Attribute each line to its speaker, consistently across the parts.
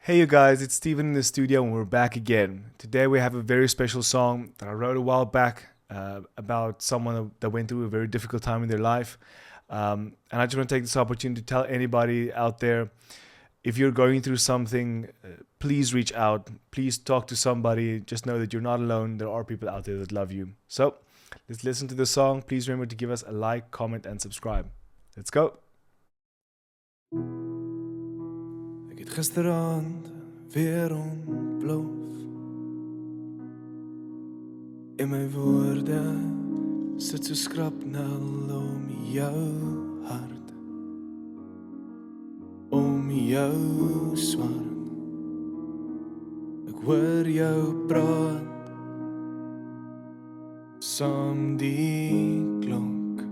Speaker 1: Hey you guys, it's Steven in the studio and we're back again. Today we have a very special song that I wrote a while back about someone that went through a very difficult time in their life. And I just want to take this opportunity to tell anybody out there, if you're going through something, please reach out. Please talk to somebody. Just know that you're not alone. There are people out there that love you. So let's listen to the song. Please remember to give us a like, comment and subscribe. Let's go.
Speaker 2: Ek het gisteraand weer ontplof en my woorde sit so skrapnel om jou hart, om jou swart. Ek hoor jou praat saam die klok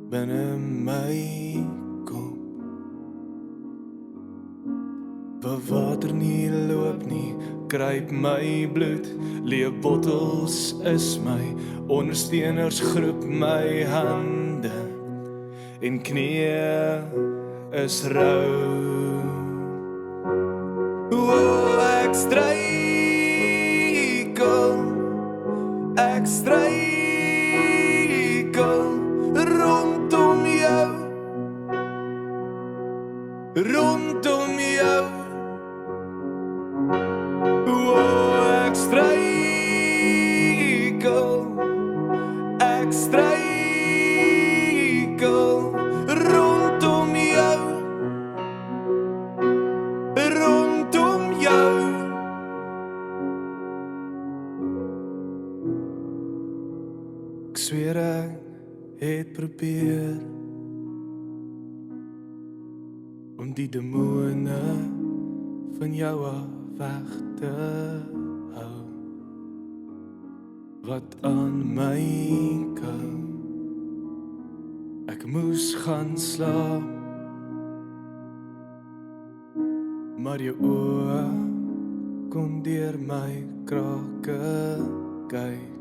Speaker 2: binne my kop. Waar water nie loop nie, kruip my bloed. Leë bottels is my ondersteuners, groep my hande en knieë is rou. O, ek struikel rondom jou, rondom jou. Ek struikel rondom jou, rondom jou. Ek sweer ek het probeer om die demone van jou af weg te hou, wat aan my kou. Ek moes gaan slaap, maar jou oë kon deur my krake kyk.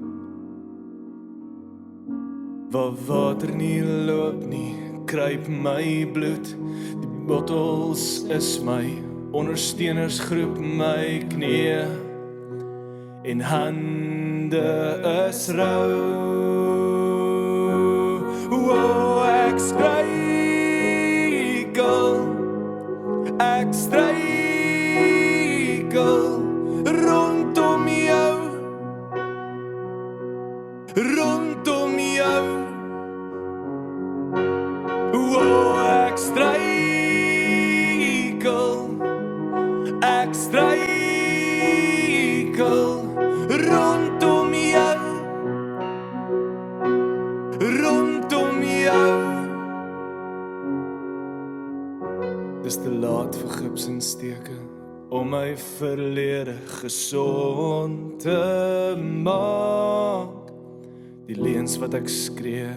Speaker 2: Waar water nie loop nie, kruip my bloed. Die bottels is my ondersteuners, groep my knieë en hande is rou. O, ek struikel rondom jou, rondom jou. O, ek struikel rondom jou, rondom jou. Dis te laat vir gips en steke om my verlede gesond te maak. Die leuns wat ek skree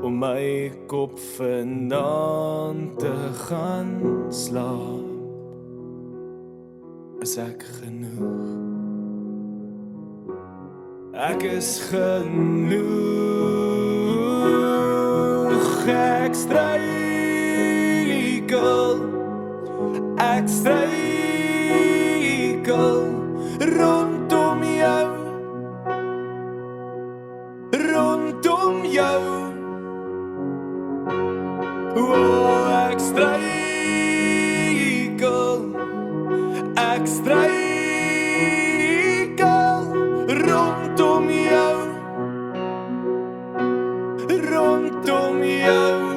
Speaker 2: om my kop vanaand te gaan slaap. Is ek genoeg? Ek is genoeg. Ek struikel rondom jou, rondom jou. O, ek struikel rondom jou, rondom jou.